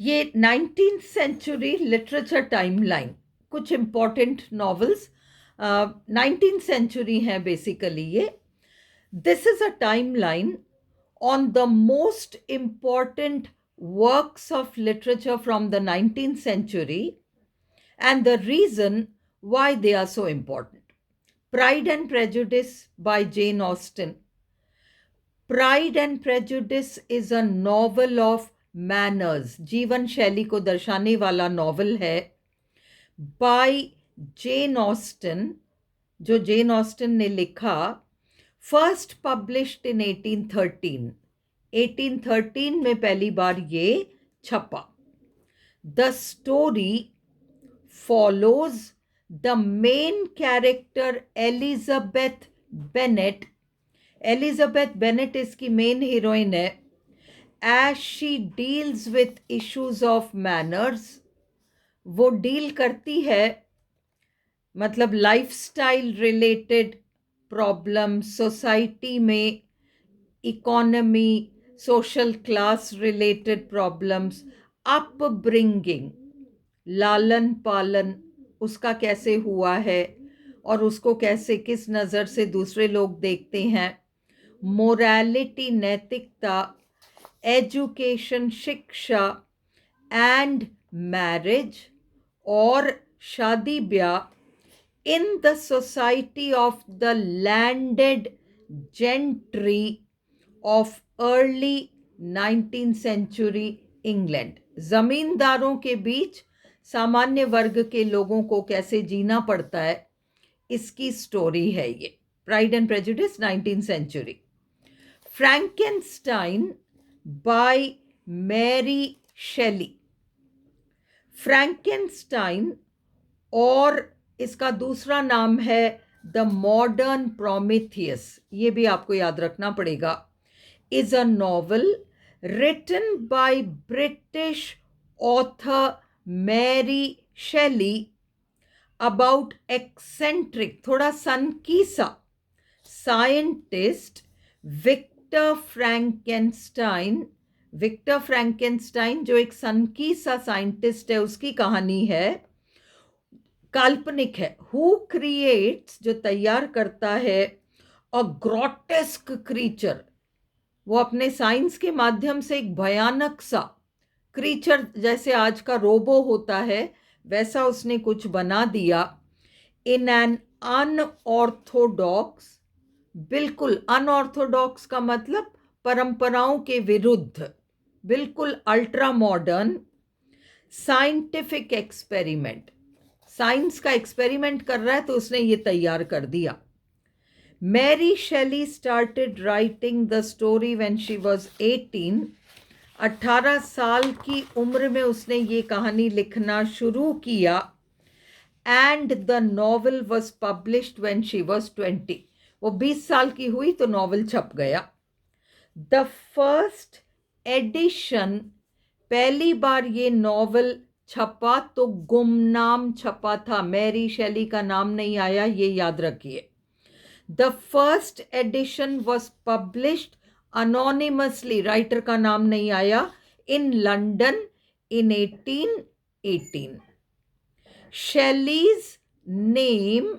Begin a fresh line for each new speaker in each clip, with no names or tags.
ये 19th century literature timeline, कुछ important novels 19th century हैं बेसिकली ये. This is a timeline on the most important works of literature from the 19th century and the reason why they are so important. Pride and Prejudice by Jane Austen. Pride and Prejudice is a novel of manners. जीवन शैली को दर्शाने वाला novel है by Jane Austen, जो Jane Austen ने लिखा. First published in 1813. 1813 में पहली बार ये छपा. The story follows the main character Elizabeth Bennet. Elizabeth Bennet इसकी मेन हीरोइन है. As she deals with issues of manners, वो डील करती है मतलब लाइफस्टाइल रिलेटेड प्रॉब्लम, सोसाइटी में economy, social class related problems, upbringing, लालन पालन उसका कैसे हुआ है और उसको कैसे किस नज़र से दूसरे लोग देखते हैं, मोरालिटी नैतिकता, एजुकेशन शिक्षा एंड मैरिज और शादी ब्याह in the society of the landed gentry of early 19th century England. जमींदारों के बीच सामान्य वर्ग के लोगों को कैसे जीना पड़ता है, इसकी स्टोरी है ये. Pride and prejudice 19th century. Frankenstein by Mary Shelley. Frankenstein और इसका दूसरा नाम है द मॉडर्न प्रोमेथियस, ये भी आपको याद रखना पड़ेगा, is a novel written by British author Mary Shelley about eccentric, थोड़ा सनकीसा scientist Victor Frankenstein. Victor Frankenstein जो एक सनकीसा साइंटिस्ट है, उसकी कहानी है, काल्पनिक है. हु क्रिएट्स, जो तैयार करता है, अ ग्रोटेस्क क्रीचर, वो अपने साइंस के माध्यम से एक भयानक सा क्रीचर, जैसे आज का रोबो होता है वैसा उसने कुछ बना दिया. इन एन अनऑर्थोडॉक्स, बिल्कुल अनऑर्थोडॉक्स का मतलब परंपराओं के विरुद्ध, बिल्कुल ultra modern scientific experiment. Science का एक्सपेरिमेंट कर रहा है तो उसने ये तैयार कर दिया. Mary Shelley started writing the story when she was 18. 18 साल की उम्र में उसने ये कहानी लिखना शुरू किया. And the novel was published when she was 20. वो 20 साल की हुई तो नॉवल छप गया. The first edition, पहली बार ये नॉवल छपा तो गुमनाम छपा था, मैरी शेली का नाम नहीं आया, ये याद रखिए. The first edition was published anonymously, writer का नाम नहीं आया, in London in 1818. Shelley's name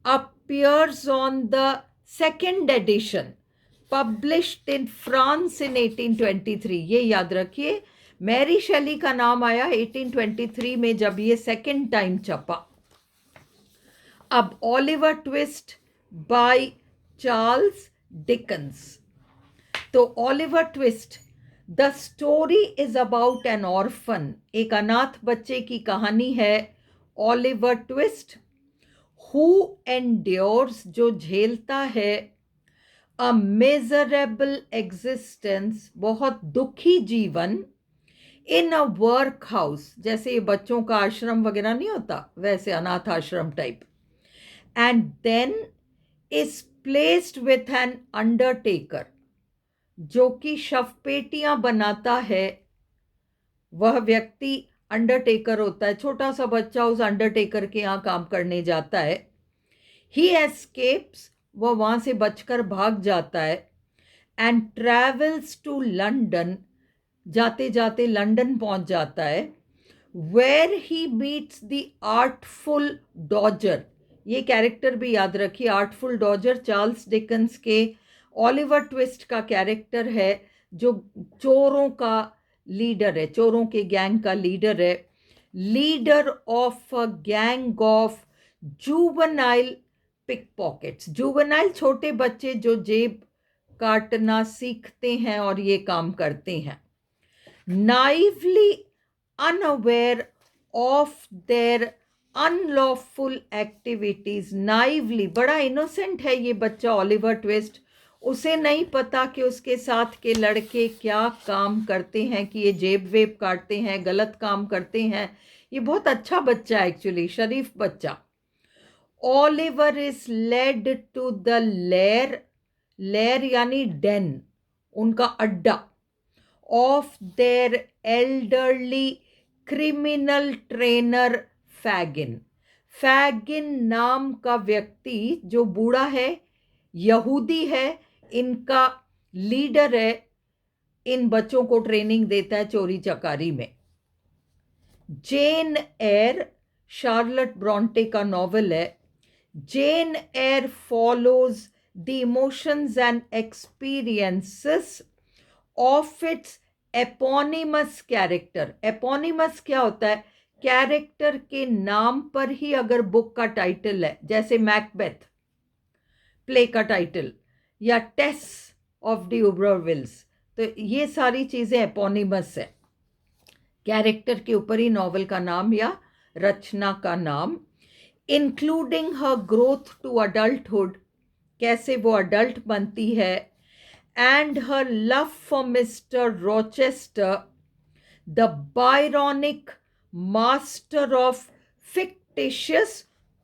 appears on the second edition published in France in 1823. ये याद रखिए, मैरी शेली का नाम आया 1823 में जब ये सेकेंड टाइम छपा. अब Oliver Twist by Charles Dickens. तो Oliver Twist, the story is about an orphan, एक अनाथ बच्चे की कहानी है. ओलिवर ट्विस्ट हु एंड्योर्स, जो झेलता है, अ मिजरेबल एग्जिस्टेंस, बहुत दुखी जीवन, इन अ वर्क हाउस, जैसे ये बच्चों का आश्रम वगैरह नहीं होता वैसे अनाथ आश्रम type. And then is placed with an undertaker, जो कि शवपेटियां बनाता है. वह व्यक्ति अंडरटेकर होता है, छोटा सा बच्चा उस अंडरटेकर के यहाँ काम करने जाता है. ही एस्केप्स, वह वहाँ से बचकर भाग जाता है. एंड ट्रैवल्स टू लंदन, जाते जाते लंदन पहुंच जाता है, where he meets the Artful Dodger. ये कैरेक्टर भी याद रखिए, आर्टफुल डॉजर चार्ल्स डिकन्स के ओलिवर ट्विस्ट का कैरेक्टर है, जो चोरों का लीडर है, चोरों के गैंग का लीडर है, leader of a gang of juvenile pickpockets. Juvenile छोटे बच्चे जो जेब काटना सीखते हैं और ये काम करते हैं। Naively unaware of their unlawful activities. Naively, बड़ा इनोसेंट है ये बच्चा ओलिवर ट्विस्ट, उसे नहीं पता कि उसके साथ के लड़के क्या काम करते हैं, कि ये जेब वेब काटते हैं, गलत काम करते हैं। ये बहुत अच्छा बच्चा है एक्चुअली, शरीफ बच्चा। Oliver is led to the lair, lair यानी डेन, उनका अड्डा, of their elderly criminal trainer Fagin. Fagin नाम का व्यक्ति जो बूढ़ा है, यहूदी है, इनका लीडर है, इन बच्चों को ट्रेनिंग देता है चोरी चकारी में। जेन एयर शार्लट ब्रॉन्टे का नॉवल है। Jane Eyre follows the emotions and experiences of its eponymous character. Eponymous क्या होता है? कैरेक्टर के नाम पर ही अगर बुक का टाइटल है, जैसे मैकबेथ प्ले का टाइटल, या टेस ऑफ द उब्रविल्स, तो ये सारी चीजें एपोनिमस है, कैरेक्टर के ऊपर ही नॉवल का नाम या रचना का नाम। Including her growth to adulthood, कैसे वो अडल्ट बनती है, and her love for Mr. Rochester, the Byronic master of fictitious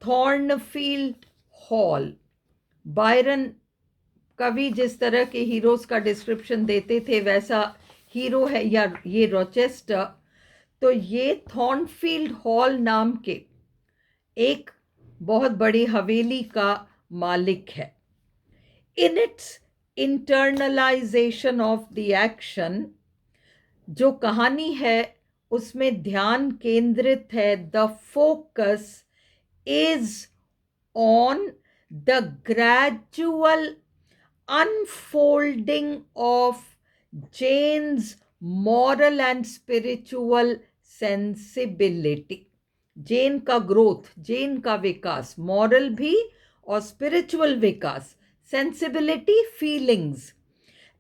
Thornfield Hall। Byron कवि जिस तरह के हीरोज का डिस्क्रिप्शन देते थे वैसा हीरो है या ये रोचेस्टर। तो ये थॉर्नफील्ड हॉल नाम के एक बहुत बड़ी हवेली का मालिक है। In its internalisation of the action, जो कहानी है उसमें ध्यान केंद्रित है, the focus is on the gradual unfolding of Jane's moral and spiritual sensibility. Jane का ग्रोथ, जेन का विकास, मॉरल भी और स्पिरिचुअल विकास, sensibility, feelings,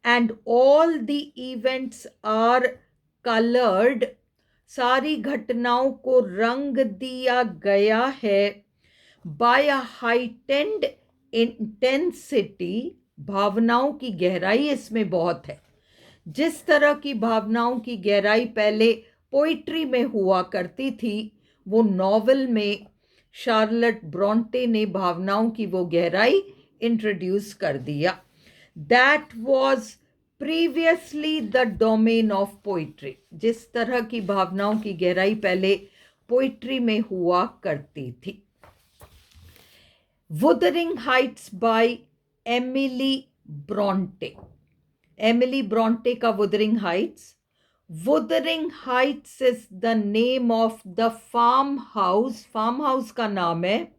and all the events are colored। सारी घटनाओं को रंग दिया गया है by a heightened intensity। भावनाओं की गहराई इसमें बहुत है। जिस तरह की भावनाओं की गहराई पहले पोइट्री में हुआ करती थी, वो नॉवल में शार्लट ब्रॉन्टे ने भावनाओं की वो गहराई इंट्रोड्यूस कर दिया। That was previously the domain of poetry. जिस तरह की भावनाओं की गहराई पहले पोइट्री में हुआ करती थी। Wuthering Heights by Emily Bronte. Emily Bronte का Wuthering Heights. Wuthering Heights is the name of the farmhouse, farmhouse का नाम है,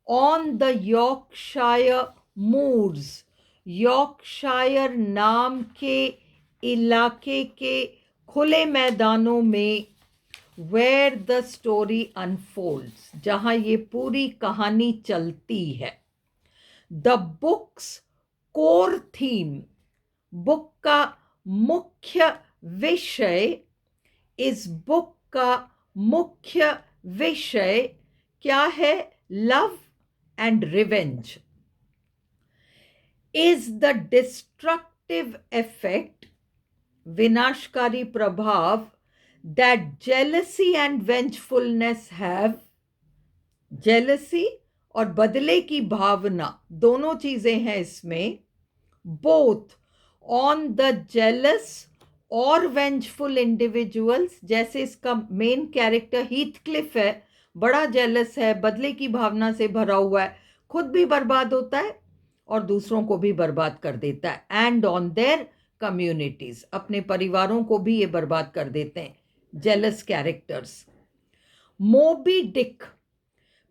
on the Yorkshire moors. Yorkshire नाम के इलाके के खुले मैदानों में, वेयर द स्टोरी अनफोल्ड्स, जहाँ ये पूरी कहानी चलती है। The books core theme, book का मुख्य विषय, इस बुक का मुख्य विषय क्या है? Love and revenge। is the destructive effect, विनाशकारी प्रभाव, that jealousy and vengefulness have। jealousy और बदले की भावना दोनों चीजें हैं इसमें। both on the jealous और वेंजफुल इंडिविजुअल्स, जैसे इसका मेन कैरेक्टर हीथक्लिफ है, बड़ा जेलस है, बदले की भावना से भरा हुआ है, खुद भी बर्बाद होता है और दूसरों को भी बर्बाद कर देता है। एंड ऑन देयर कम्युनिटीज, अपने परिवारों को भी ये बर्बाद कर देते हैं, jealous characters. Moby Dick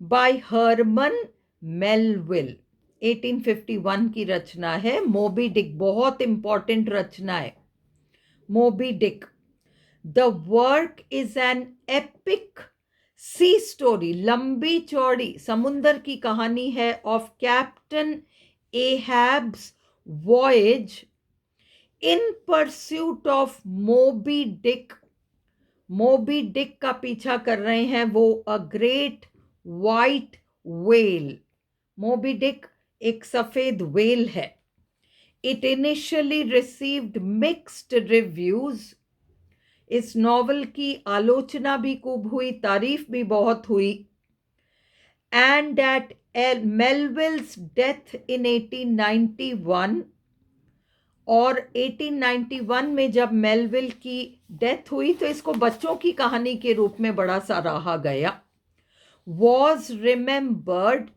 by Herman Melville 1851 की रचना है। मोबी डिक बहुत इंपॉर्टेंट रचना है। Moby Dick, the work is an epic sea story, लंबी चौड़ी समुंदर की कहानी है, of captain Ahab's voyage in pursuit of Moby Dick. Moby Dick का पीछा कर रहे हैं वो a great white whale. Moby Dick एक सफेद वेल है। It initially received mixed reviews. इस नॉवल की आलोचना भी खूब हुई, तारीफ भी बहुत हुई। And at Melville's death in 1891, और 1891 में जब मेलविल की डेथ हुई तो इसको बच्चों की कहानी के रूप में बड़ा सराहा गया। Was remembered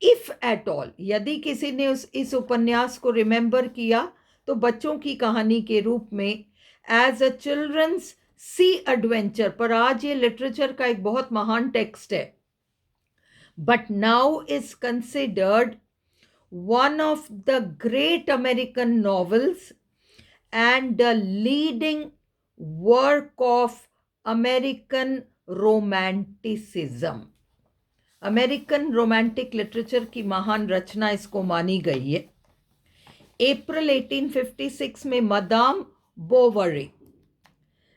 if at all, यदि किसी ने इस उपन्यास को रिमेंबर किया तो बच्चों की कहानी के रूप में, as a children's sea adventure. पर आज ये लिटरेचर का एक बहुत महान टेक्स्ट है, but now is considered one of the great American novels and the leading work of American romanticism. American romantic literature की महान रचना इसको मानी गई है। अप्रैल 1856 में madam Boveri,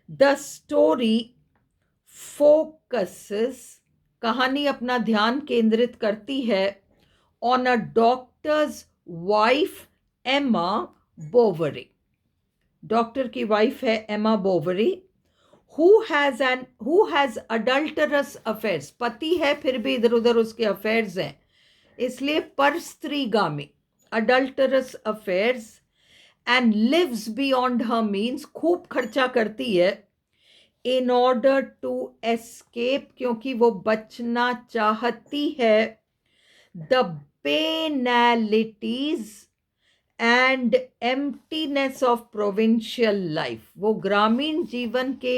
the story focuses, कहानी अपना ध्यान केंद्रित करती है ऑन अ डॉक्टर्स वाइफ एमा बोवरी। डॉक्टर की वाइफ है एमा Boveri, who has adulterous affairs, पति है फिर भी इधर उधर उसके अफेयर्स हैं, इसलिए परस्त्रीगामी, adulterous affairs, and lives beyond her means, खूब खर्चा करती है, in order to escape, क्योंकि वो बचना चाहती है, the banalities and emptiness of provincial life, वो ग्रामीण जीवन के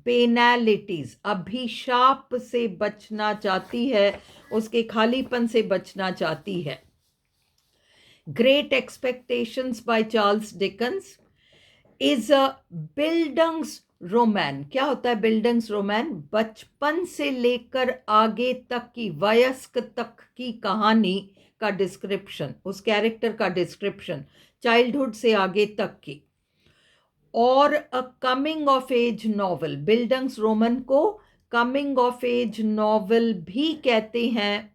बेनालिटीज, अभिशाप से बचना चाहती है, उसके खालीपन से बचना चाहती है। Great Expectations by Charles Dickens is a bildungsroman. क्या होता है बिल्डंग्स रोमैन? बचपन से लेकर आगे तक की, वयस्क तक की कहानी का डिस्क्रिप्शन, उस कैरेक्टर का डिस्क्रिप्शन, चाइल्डहुड से आगे तक की। और a coming of age novel, bildungsroman को कमिंग ऑफ एज नॉवल भी कहते हैं।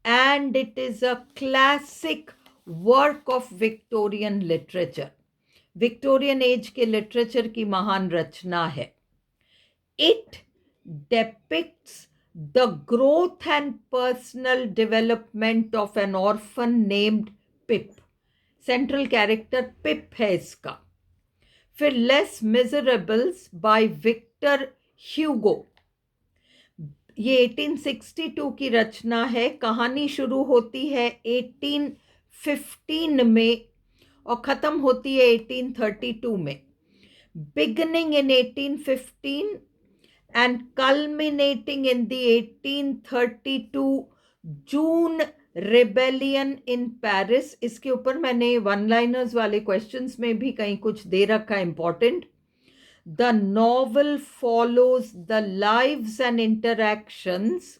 And it is a classic work of Victorian literature, Victorian age के लिटरेचर की महान रचना है। It depicts the growth and personal development of an orphan named Pip. Central character Pip है इसका। फिर Les Miserables by Victor Hugo, ये 1862 की रचना है। कहानी शुरू होती है 1815 में और ख़त्म होती है 1832 में। Beginning in 1815 and culminating in the 1832 June rebellion in Paris. इसके ऊपर मैंने वन लाइनर्स वाले क्वेश्चंस में भी कहीं कुछ दे रखा है important. The novel follows the lives and interactions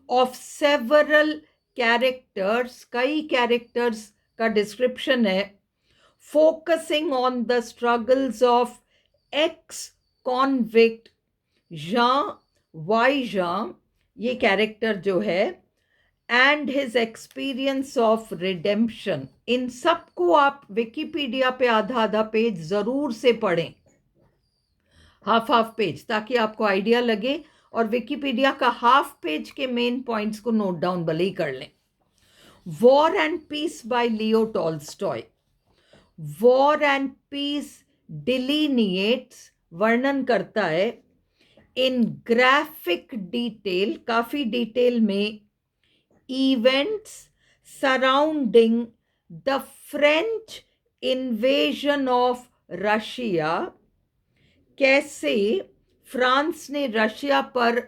of several characters, कई कैरेक्टर्स का डिस्क्रिप्शन है, focusing on the struggles of ex convict Jean Valjean, ये कैरेक्टर जो है, and his experience of redemption. इन सबको आप विकिपीडिया पे आधा आधा पेज जरूर से पढ़ें, हाफ हाफ पेज, ताकि आपको आइडिया लगे, और विकिपीडिया का हाफ पेज के मेन पॉइंट्स को नोट डाउन भले ही कर लें। War and peace by Leo Tolstoy. War and peace delineates, वर्णन करता है, इन ग्राफिक डिटेल, काफी डिटेल में, events surrounding the French invasion of Russia, कैसे फ्रांस ने रशिया पर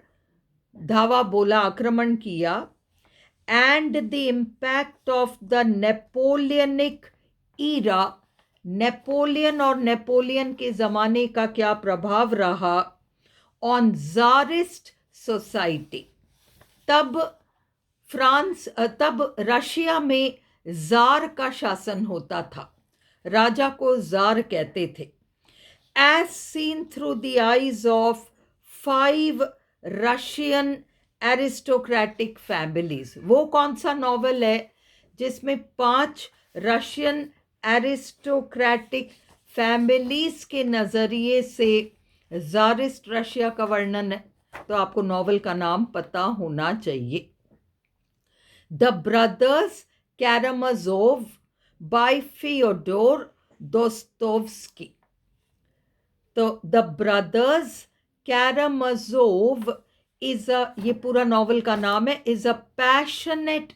धावा बोला, आक्रमण किया, and the impact of the Napoleonic era, Napoleon और नेपोलियन के ज़माने का क्या प्रभाव रहा ऑन ज़ारिस्ट सोसाइटी। तब रशिया में ज़ार का शासन होता था, राजा को ज़ार कहते थे। As seen through the eyes of 5 Russian aristocratic families. वो कौन सा नॉवल है जिसमें 5 रशियन एरिस्टोक्रेटिक फैमिलीज के नज़रिए से ज़ारिस्ट रशिया का वर्णन है? तो आपको नॉवल का नाम पता होना चाहिए। The brothers Karamazov by Fyodor Dostoevsky. तो द ब्रदर्स कैरामाज़ोव ये पूरा नॉवल का नाम है, is a passionate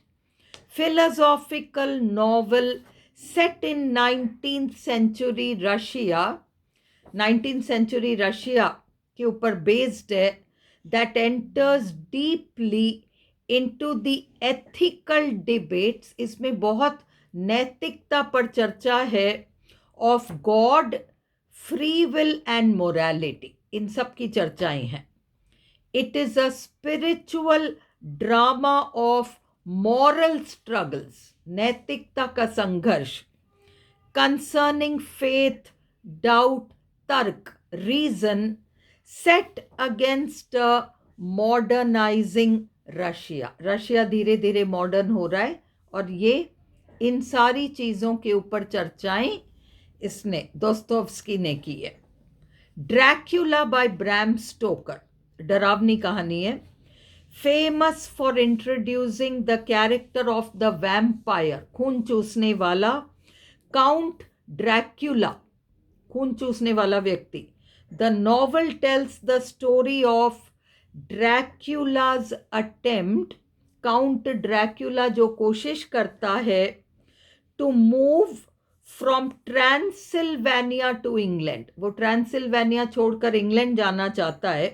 philosophical novel set in 19th century Russia, 19th century Russia के ऊपर based है, that enters deeply into the ethical debates। इसमें बहुत नैतिकता पर चर्चा है, of God, free will and morality, इन सब की चर्चाएं हैं। It is a spiritual drama of moral struggles, नैतिकता का संघर्ष, concerning faith, doubt, तर्क, reason, set against a modernizing Russia। Russia धीरे धीरे मॉडर्न हो रहा है, और ये इन सारी चीज़ों के ऊपर चर्चाएं इसने दोस्तोव्स्की ने की है। ड्रैक्यूला बाय ब्रैम स्टोकर, डरावनी कहानी है, famous for introducing the character of the vampire, खून चूसने वाला, काउंट ड्रैक्यूला, खून चूसने वाला व्यक्ति। The novel tells the story of Dracula's attempt, Count Dracula जो कोशिश करता है, to move from Transylvania to England, वो ट्रांसिल्वेनिया छोड़कर इंग्लैंड जाना चाहता है,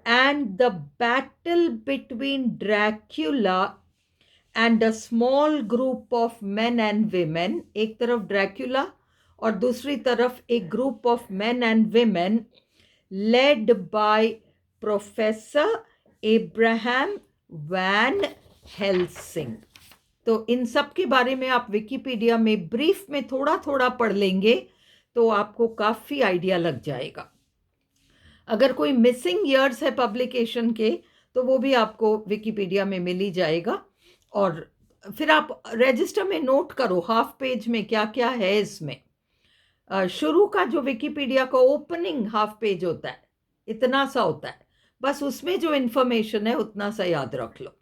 and the battle between Dracula and a small group of men and women, एक तरफ ड्रैक्यूला और दूसरी तरफ एक group of men and women led by professor Abraham Van Helsing. तो इन सब के बारे में आप विकिपीडिया में ब्रीफ में थोड़ा थोड़ा पढ़ लेंगे तो आपको काफ़ी आइडिया लग जाएगा। अगर कोई मिसिंग ईयर्स है पब्लिकेशन के तो वो भी आपको विकिपीडिया में मिल ही जाएगा, और फिर आप रजिस्टर में नोट करो हाफ पेज में क्या क्या है इसमें। शुरू का जो विकिपीडिया का ओपनिंग हाफ पेज होता है, इतना सा होता है, बस उसमें जो इन्फॉर्मेशन है उतना सा याद रख लो।